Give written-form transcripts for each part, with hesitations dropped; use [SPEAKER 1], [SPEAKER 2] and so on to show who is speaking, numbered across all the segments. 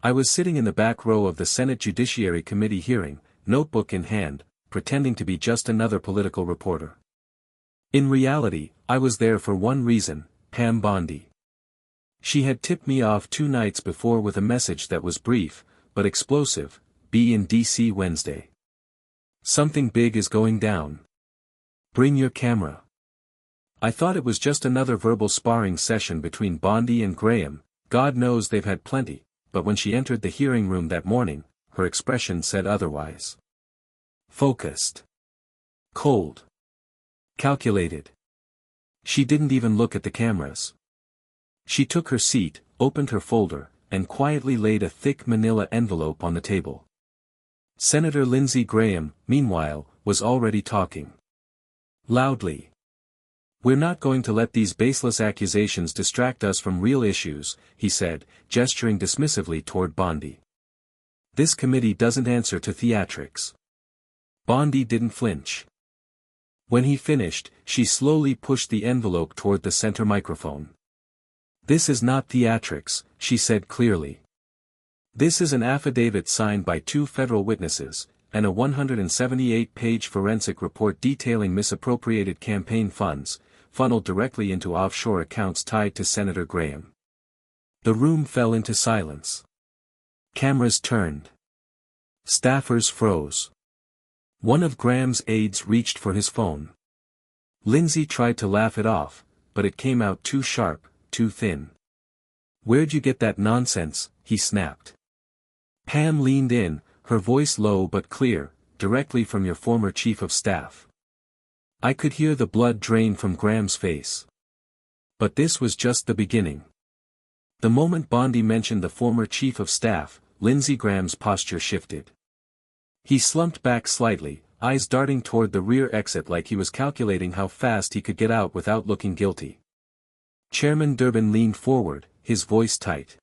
[SPEAKER 1] I was sitting in the back row of the Senate Judiciary Committee hearing, notebook in hand, pretending to be just another political reporter. In reality, I was there for one reason, Pam Bondi. She had tipped me off 2 nights before with a message that was brief, but explosive: be in D.C. Wednesday. Something big is going down. Bring your camera. I thought it was just another verbal sparring session between Bondi and Graham. God knows they've had plenty, but when she entered the hearing room that morning, her expression said otherwise. Focused. Cold. Calculated. She didn't even look at the cameras. She took her seat, opened her folder, and quietly laid a thick manila envelope on the table. Senator Lindsey Graham, meanwhile, was already talking. Loudly. "We're not going to let these baseless accusations distract us from real issues," he said, gesturing dismissively toward Bondi. "This committee doesn't answer to theatrics." Bondi didn't flinch. When he finished, she slowly pushed the envelope toward the center microphone. "This is not theatrics," she said clearly. "This is an affidavit signed by 2 federal witnesses, and a 178-page forensic report detailing misappropriated campaign funds, funneled directly into offshore accounts tied to Senator Graham." The room fell into silence. Cameras turned. Staffers froze. One of Graham's aides reached for his phone. Lindsey tried to laugh it off, but it came out too sharp, too thin. "Where'd you get that nonsense?" he snapped. Pam leaned in, her voice low but clear, "Directly from your former chief of staff." I could hear the blood drain from Graham's face. But this was just the beginning. The moment Bondi mentioned the former chief of staff, Lindsey Graham's posture shifted. He slumped back slightly, eyes darting toward the rear exit like he was calculating how fast he could get out without looking guilty. Chairman Durbin leaned forward, his voice tight.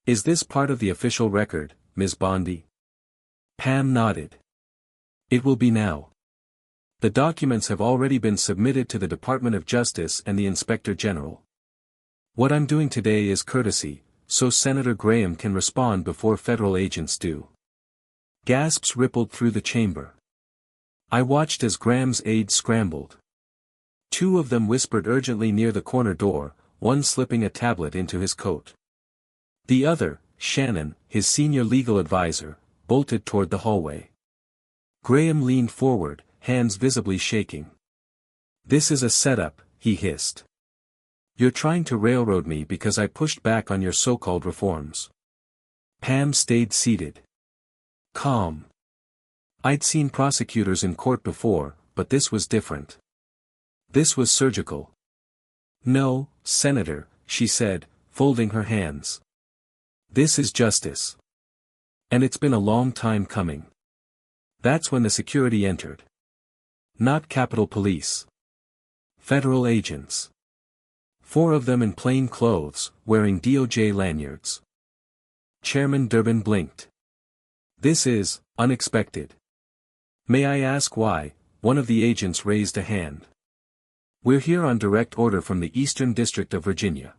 [SPEAKER 1] "Is this part of the official record, Ms. Bondi?" Pam nodded. "It will be now. The documents have already been submitted to the Department of Justice and the Inspector General. What I'm doing today is courtesy, so Senator Graham can respond before federal agents do." Gasps rippled through the chamber. I watched as Graham's aides scrambled. 2 of them whispered urgently near the corner door, one slipping a tablet into his coat. The other, Shannon, his senior legal advisor, bolted toward the hallway. Graham leaned forward, hands visibly shaking. "This is a setup," he hissed. "You're trying to railroad me because I pushed back on your so-called reforms." Pam stayed seated. Calm. I'd seen prosecutors in court before, but this was different. This was surgical. "No, Senator," she said, folding her hands. "This is justice. And it's been a long time coming." That's when the security entered. Not Capitol Police. Federal agents. 4 of them in plain clothes, wearing DOJ lanyards. Chairman Durbin blinked. "This is unexpected." "May I ask why?" One of the agents raised a hand. "We're here on direct order from the Eastern District of Virginia.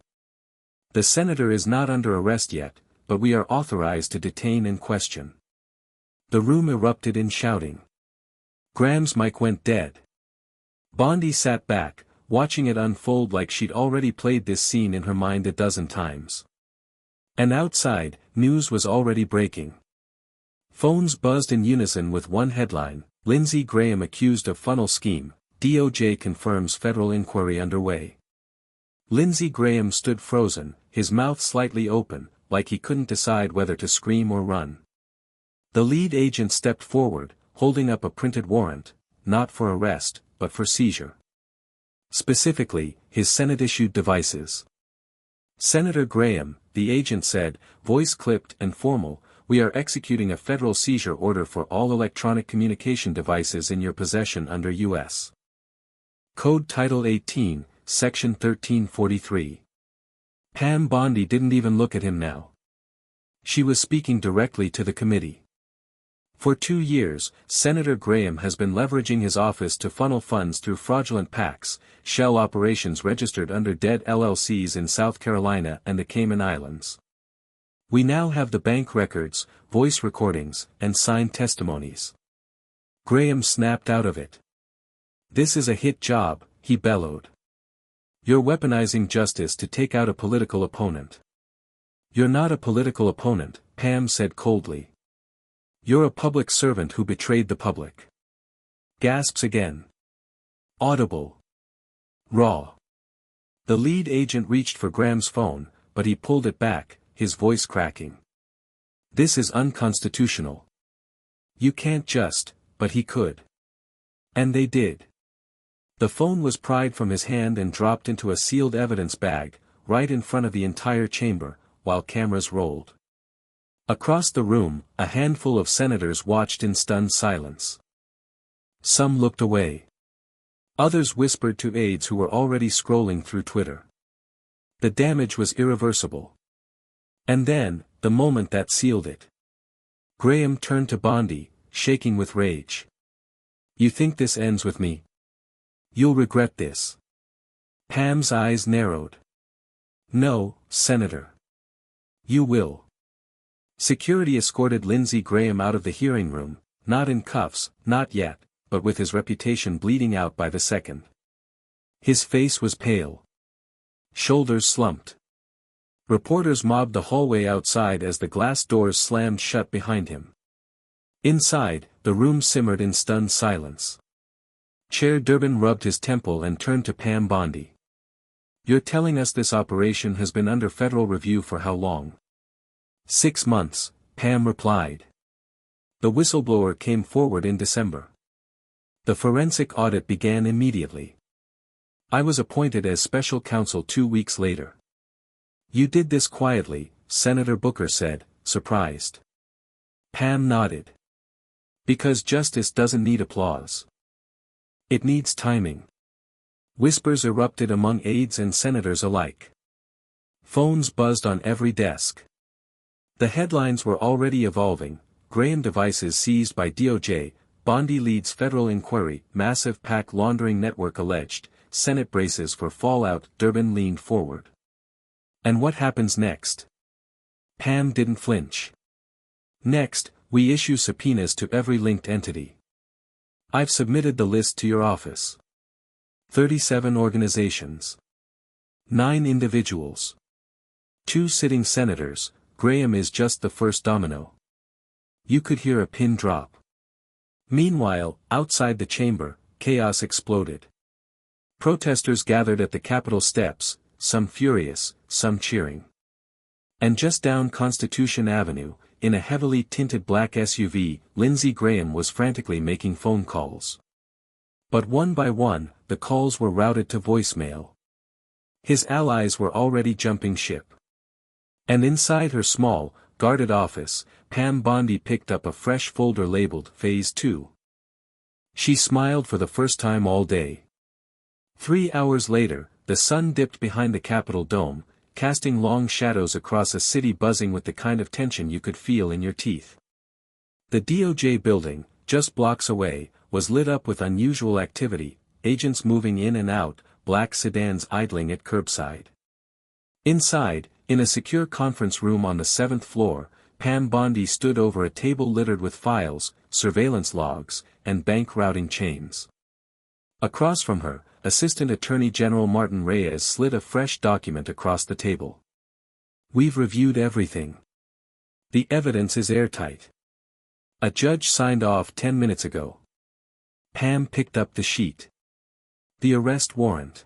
[SPEAKER 1] The senator is not under arrest yet, but we are authorized to detain and question." The room erupted in shouting. Graham's mic went dead. Bondi sat back, watching it unfold like she'd already played this scene in her mind a dozen times. And outside, news was already breaking. Phones buzzed in unison with one headline: "Lindsey Graham accused of funnel scheme, DOJ confirms federal inquiry underway." Lindsey Graham stood frozen, his mouth slightly open, like he couldn't decide whether to scream or run. The lead agent stepped forward, holding up a printed warrant, not for arrest, but for seizure. Specifically, his Senate-issued devices. "Senator Graham," the agent said, voice clipped and formal, "we are executing a federal seizure order for all electronic communication devices in your possession under U.S. Code Title 18, Section 1343. Pam Bondi didn't even look at him now. She was speaking directly to the committee. For 2 years, Senator Graham has been leveraging his office to funnel funds through fraudulent PACs, shell operations registered under dead LLCs in South Carolina and the Cayman Islands. We now have the bank records, voice recordings, and signed testimonies. Graham snapped out of it. This is a hit job, he bellowed. You're weaponizing justice to take out a political opponent. You're not a political opponent, Pam said coldly. You're a public servant who betrayed the public. Gasps again. Audible. Raw. The lead agent reached for Graham's phone, but he pulled it back, his voice cracking. This is unconstitutional. You can't just, but he could. And they did. The phone was pried from his hand and dropped into a sealed evidence bag, right in front of the entire chamber, while cameras rolled. Across the room, a handful of senators watched in stunned silence. Some looked away. Others whispered to aides who were already scrolling through Twitter. The damage was irreversible. And then, the moment that sealed it. Graham turned to Bondi, shaking with rage. You think this ends with me? You'll regret this. Pam's eyes narrowed. No, Senator. You will. Security escorted Lindsey Graham out of the hearing room, not in cuffs, not yet, but with his reputation bleeding out by the second. His face was pale. Shoulders slumped. Reporters mobbed the hallway outside as the glass doors slammed shut behind him. Inside, the room simmered in stunned silence. Chair Durbin rubbed his temple and turned to Pam Bondi. You're telling us this operation has been under federal review for how long? 6 months, Pam replied. The whistleblower came forward in December. The forensic audit began immediately. I was appointed as special counsel 2 weeks later. You did this quietly, Senator Booker said, surprised. Pam nodded. Because justice doesn't need applause. It needs timing. Whispers erupted among aides and senators alike. Phones buzzed on every desk. The headlines were already evolving: Graham devices seized by DOJ, Bondi leads federal inquiry, massive PAC laundering network alleged, Senate braces for fallout. Durbin leaned forward. And what happens next? Pam didn't flinch. Next, we issue subpoenas to every linked entity. I've submitted the list to your office. 37 organizations. 9 individuals. 2 sitting senators. Graham is just the first domino. You could hear a pin drop. Meanwhile, outside the chamber, chaos exploded. Protesters gathered at the Capitol steps, some furious, some cheering. And just down Constitution Avenue, in a heavily tinted black SUV, Lindsey Graham was frantically making phone calls. But one by one, the calls were routed to voicemail. His allies were already jumping ship. And inside her small, guarded office, Pam Bondi picked up a fresh folder labeled Phase 2. She smiled for the first time all day. 3 hours later, the sun dipped behind the Capitol dome, casting long shadows across a city buzzing with the kind of tension you could feel in your teeth. The DOJ building, just blocks away, was lit up with unusual activity, agents moving in and out, black sedans idling at curbside. Inside, in a secure conference room on the 7th floor, Pam Bondi stood over a table littered with files, surveillance logs, and bank routing chains. Across from her, Assistant Attorney General Martin Reyes slid a fresh document across the table. We've reviewed everything. The evidence is airtight. A judge signed off 10 minutes ago. Pam picked up the sheet. The arrest warrant.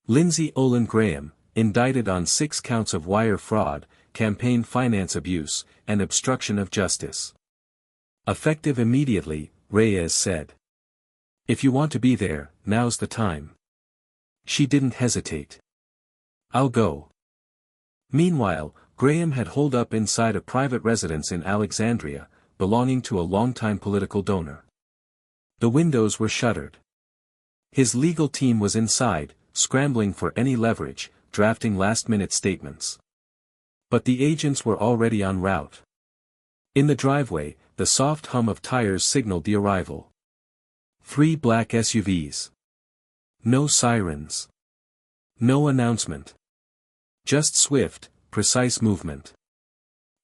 [SPEAKER 1] Lindsey Olin Graham, indicted on 6 counts of wire fraud, campaign finance abuse, and obstruction of justice. Effective immediately, Reyes said. If you want to be there, now's the time. She didn't hesitate. I'll go. Meanwhile, Graham had holed up inside a private residence in Alexandria, belonging to a longtime political donor. The windows were shuttered. His legal team was inside, scrambling for any leverage, drafting last-minute statements. But the agents were already en route. In the driveway, the soft hum of tires signaled the arrival. 3 black SUVs. No sirens. No announcement. Just swift, precise movement.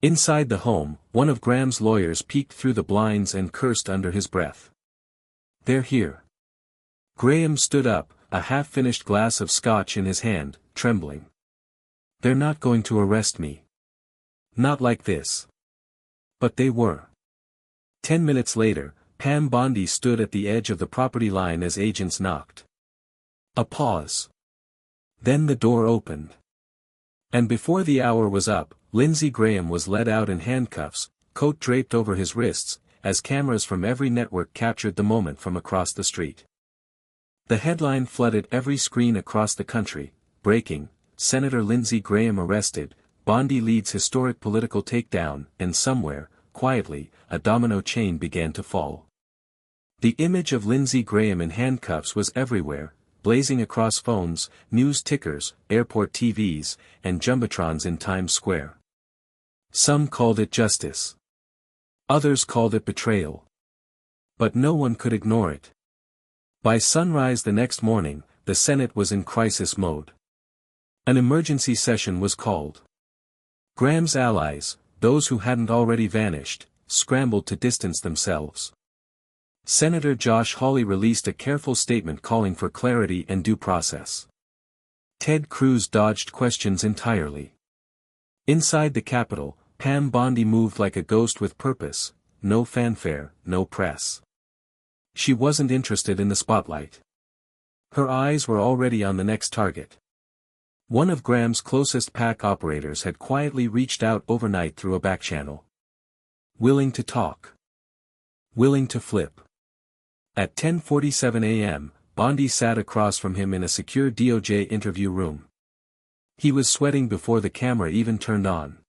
[SPEAKER 1] Inside the home, one of Graham's lawyers peeked through the blinds and cursed under his breath. "They're here." Graham stood up, a half-finished glass of scotch in his hand, trembling. "They're not going to arrest me. Not like this." But they were. 10 minutes later, Pam Bondi stood at the edge of the property line as agents knocked. A pause. Then the door opened. And before the hour was up, Lindsey Graham was led out in handcuffs, coat draped over his wrists, as cameras from every network captured the moment from across the street. The headline flooded every screen across the country: breaking, Senator Lindsey Graham arrested, Bondi leads historic political takedown, and somewhere, quietly, a domino chain began to fall. The image of Lindsey Graham in handcuffs was everywhere, blazing across phones, news tickers, airport TVs, and jumbotrons in Times Square. Some called it justice. Others called it betrayal. But no one could ignore it. By sunrise the next morning, the Senate was in crisis mode. An emergency session was called. Graham's allies, those who hadn't already vanished, scrambled to distance themselves. Senator Josh Hawley released a careful statement calling for clarity and due process. Ted Cruz dodged questions entirely. Inside the Capitol, Pam Bondi moved like a ghost with purpose: no fanfare, no press. She wasn't interested in the spotlight. Her eyes were already on the next target. One of Graham's closest pack operators had quietly reached out overnight through a back channel. Willing to talk. Willing to flip. At 10:47 a.m., Bondi sat across from him in a secure DOJ interview room. He was sweating before the camera even turned on.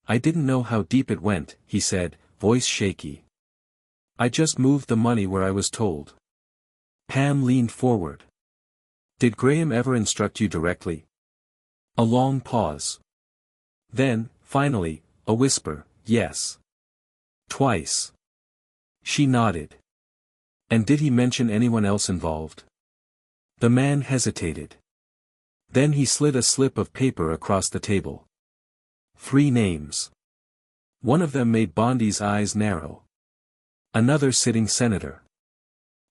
[SPEAKER 1] "I didn't know how deep it went," he said, voice shaky. "I just moved the money where I was told." Pam leaned forward. "Did Graham ever instruct you directly?" A long pause. Then, finally, a whisper: "Yes. Twice." She nodded. "And did he mention anyone else involved?" The man hesitated. Then he slid a slip of paper across the table. 3 names. One of them made Bondi's eyes narrow. Another sitting senator.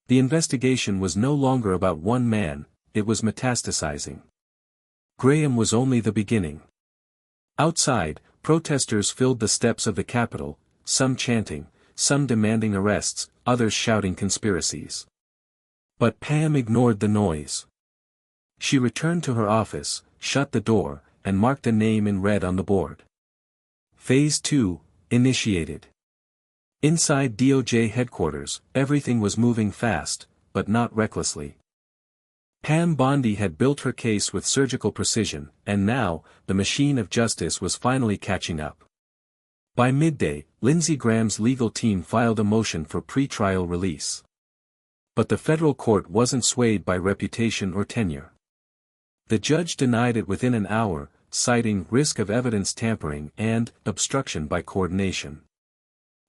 [SPEAKER 1] The investigation was no longer about one man, it was metastasizing. Graham was only the beginning. Outside, protesters filled the steps of the Capitol, some chanting, some demanding arrests, others shouting conspiracies. But Pam ignored the noise. She returned to her office, shut the door, and marked a name in red on the board. Phase 2, initiated. Inside DOJ headquarters, everything was moving fast, but not recklessly. Pam Bondi had built her case with surgical precision, and now, the machine of justice was finally catching up. By midday, Lindsey Graham's legal team filed a motion for pre-trial release. But the federal court wasn't swayed by reputation or tenure. The judge denied it within an hour, citing risk of evidence tampering and obstruction by coordination.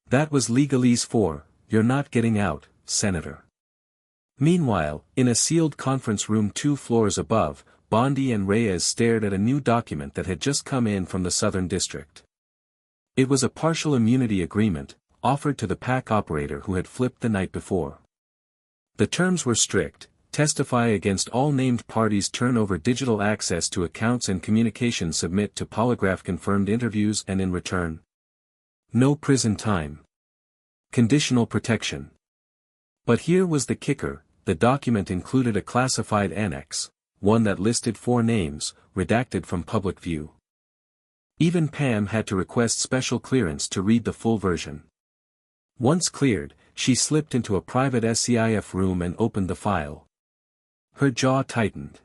[SPEAKER 1] That was legalese for, "You're not getting out, Senator." Meanwhile, in a sealed conference room 2 floors above, Bondi and Reyes stared at a new document that had just come in from the Southern District. It was a partial immunity agreement, offered to the PAC operator who had flipped the night before. The terms were strict: testify against all named parties, turn over digital access to accounts and communications, submit to polygraph-confirmed interviews, and in return, no prison time. Conditional protection. But here was the kicker: the document included a classified annex, one that listed 4 names, redacted from public view. Even Pam had to request special clearance to read the full version. Once cleared, she slipped into a private SCIF room and opened the file. Her jaw tightened.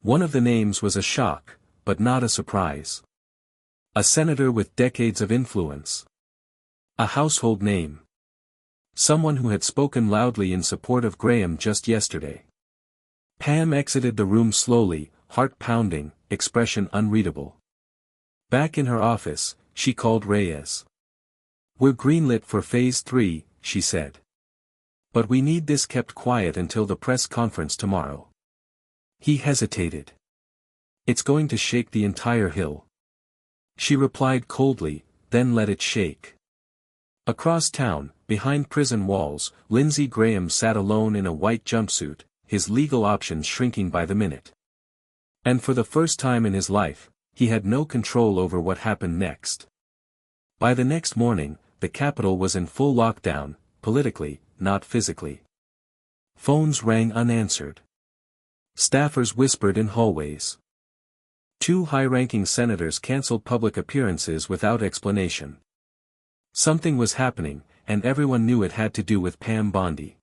[SPEAKER 1] One of the names was a shock, but not a surprise. A senator with decades of influence. A household name. Someone who had spoken loudly in support of Graham just yesterday. Pam exited the room slowly, heart pounding, expression unreadable. Back in her office, she called Reyes. "We're greenlit for Phase 3, she said. "But we need this kept quiet until the press conference tomorrow." He hesitated. "It's going to shake the entire Hill." She replied coldly, then let it shake. Across town, behind prison walls, Lindsey Graham sat alone in a white jumpsuit, his legal options shrinking by the minute. And for the first time in his life, he had no control over what happened next. By the next morning, the Capitol was in full lockdown, politically, not physically. Phones rang unanswered. Staffers whispered in hallways. Two high-ranking senators canceled public appearances without explanation. Something was happening, and everyone knew it had to do with Pam Bondi.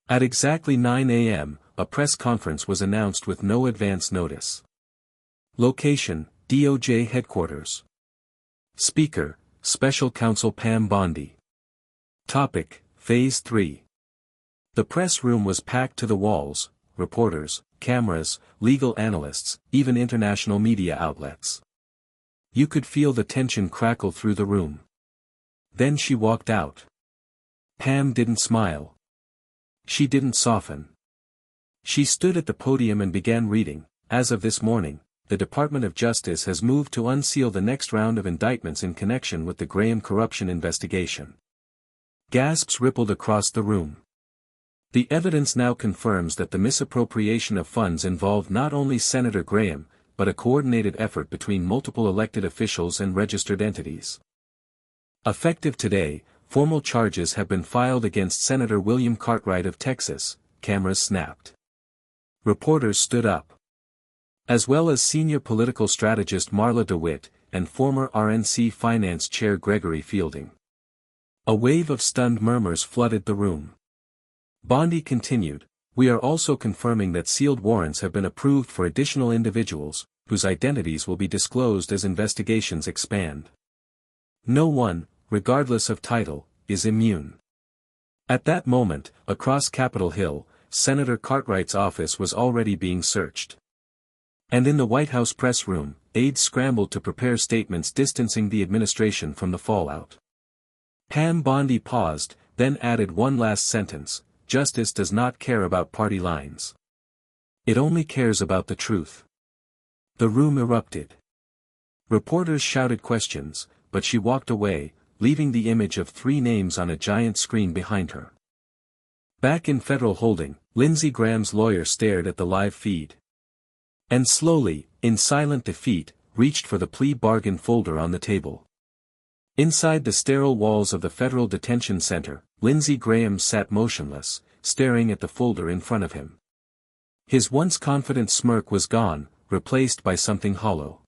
[SPEAKER 1] At exactly 9 a.m., a press conference was announced with no advance notice. Location, DOJ headquarters. Speaker, Special Counsel Pam Bondi. Topic, Phase 3. The press room was packed to the walls, reporters, cameras, legal analysts, even international media outlets. You could feel the tension crackle through the room. Then she walked out. Pam didn't smile. She didn't soften. She stood at the podium and began reading. As of this morning, the Department of Justice has moved to unseal the next round of indictments in connection with the Graham corruption investigation. Gasps rippled across the room. The evidence now confirms that the misappropriation of funds involved not only Senator Graham, but a coordinated effort between multiple elected officials and registered entities. Effective today, formal charges have been filed against Senator William Cartwright of Texas. Cameras snapped. Reporters stood up. As well as senior political strategist Marla DeWitt, and former RNC Finance Chair Gregory Fielding. A wave of stunned murmurs flooded the room. Bondi continued, "We are also confirming that sealed warrants have been approved for additional individuals, whose identities will be disclosed as investigations expand. No one, regardless of title, is immune." At that moment, across Capitol Hill, Senator Cartwright's office was already being searched. And in the White House press room, aides scrambled to prepare statements distancing the administration from the fallout. Pam Bondi paused, then added one last sentence: "Justice does not care about party lines. It only cares about the truth." The room erupted. Reporters shouted questions, but she walked away, leaving the image of three names on a giant screen behind her. Back in federal holding, Lindsey Graham's lawyer stared at the live feed. And slowly, in silent defeat, reached for the plea bargain folder on the table. Inside the sterile walls of the federal detention center, Lindsey Graham sat motionless, staring at the folder in front of him. His once confident smirk was gone, replaced by something hollow.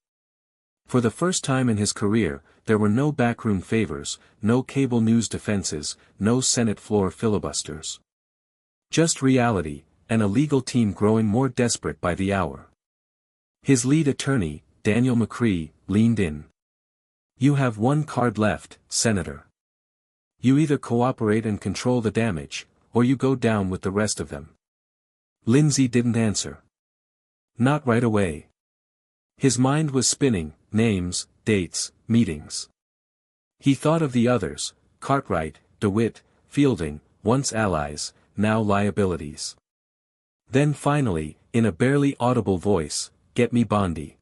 [SPEAKER 1] For the first time in his career, there were no backroom favors, no cable news defenses, no Senate floor filibusters. Just reality, and a legal team growing more desperate by the hour. His lead attorney, Daniel McCree, leaned in. "You have one card left, Senator. You either cooperate and control the damage, or you go down with the rest of them." Lindsey didn't answer. Not right away. His mind was spinning, names, dates, meetings. He thought of the others, Cartwright, DeWitt, Fielding, once allies, now liabilities. Then finally, in a barely audible voice, "Get me Bondi."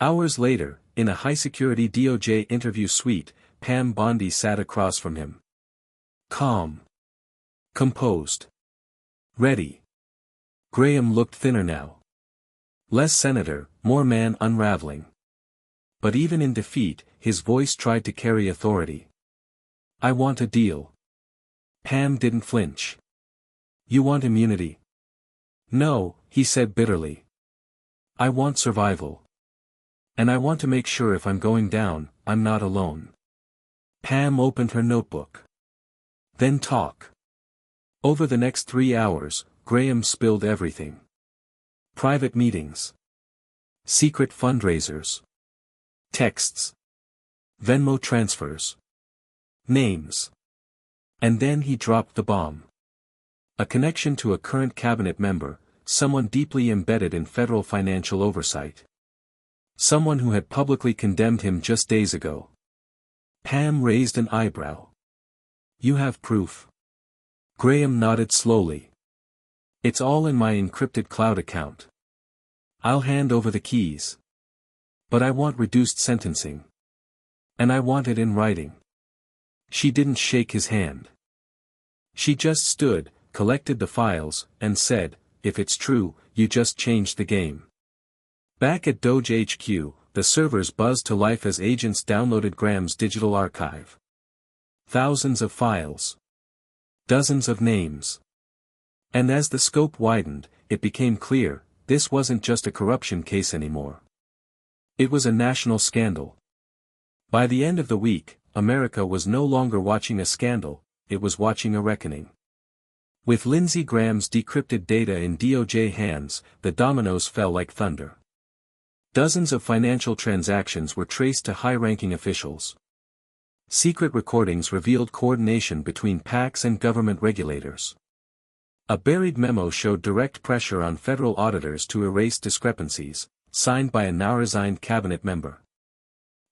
[SPEAKER 1] Hours later, in a high-security DOJ interview suite, Pam Bondi sat across from him. Calm. Composed. Ready. Graham looked thinner now. Less senator, more man unraveling. But even in defeat, his voice tried to carry authority. "I want a deal." Pam didn't flinch. "You want immunity?" "No," he said bitterly. "I want survival. And I want to make sure if I'm going down, I'm not alone." Pam opened her notebook. "Then talk." Over the next 3 hours, Graham spilled everything. Private meetings. Secret fundraisers. Texts. Venmo transfers. Names. And then he dropped the bomb. A connection to a current cabinet member, someone deeply embedded in federal financial oversight. Someone who had publicly condemned him just days ago. Pam raised an eyebrow. "You have proof?" Graham nodded slowly. "It's all in my encrypted cloud account. I'll hand over the keys." But I want reduced sentencing. And I want it in writing. She didn't shake his hand. She just stood, collected the files, and said, "If it's true, you just changed the game." Back at Doge HQ, the servers buzzed to life as agents downloaded Graham's digital archive. Thousands of files. Dozens of names. And as the scope widened, it became clear, this wasn't just a corruption case anymore. It was a national scandal. By the end of the week, America was no longer watching a scandal, it was watching a reckoning. With Lindsey Graham's decrypted data in DOJ hands, the dominoes fell like thunder. Dozens of financial transactions were traced to high-ranking officials. Secret recordings revealed coordination between PACs and government regulators. A buried memo showed direct pressure on federal auditors to erase discrepancies, signed by a now-resigned cabinet member.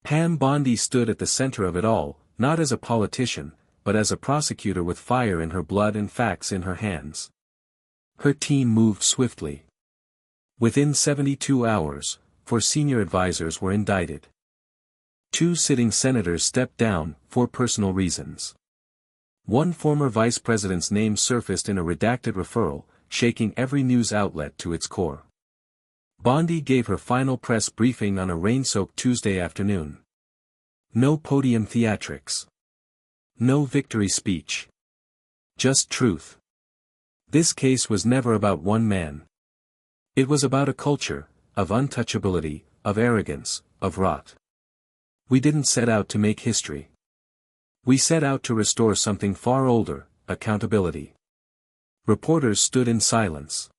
[SPEAKER 1] Pam Bondi stood at the center of it all, not as a politician, but as a prosecutor with fire in her blood and facts in her hands. Her team moved swiftly. Within 72 hours, 4 senior advisors were indicted. 2 sitting senators stepped down, for personal reasons. 1 former vice president's name surfaced in a redacted referral, shaking every news outlet to its core. Bondi gave her final press briefing on a rain-soaked Tuesday afternoon. No podium theatrics. No victory speech. Just truth. This case was never about one man. It was about a culture, of untouchability, of arrogance, of rot. We didn't set out to make history. We set out to restore something far older, accountability. Reporters stood in silence.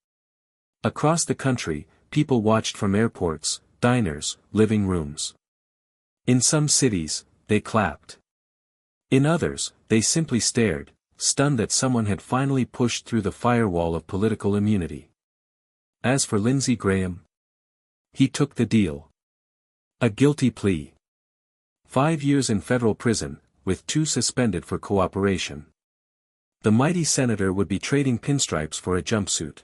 [SPEAKER 1] Across the country, people watched from airports, diners, living rooms. In some cities, they clapped. In others, they simply stared, stunned that someone had finally pushed through the firewall of political immunity. As for Lindsey Graham, he took the deal. A guilty plea. 5 years in federal prison, with 2 suspended for cooperation. The mighty senator would be trading pinstripes for a jumpsuit.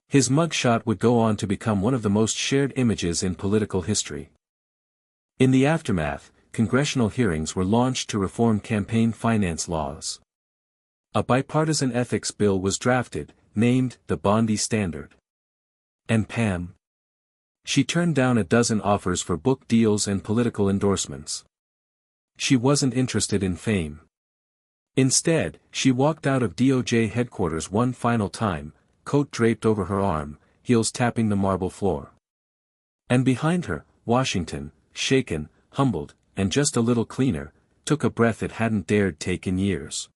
[SPEAKER 1] His mugshot would go on to become one of the most shared images in political history. In the aftermath, congressional hearings were launched to reform campaign finance laws. A bipartisan ethics bill was drafted, named the Bondi Standard. And Pam? She turned down a dozen offers for book deals and political endorsements. She wasn't interested in fame. Instead, she walked out of DOJ headquarters one final time, coat draped over her arm, heels tapping the marble floor. And behind her, Washington, shaken, humbled, and just a little cleaner, took a breath it hadn't dared take in years.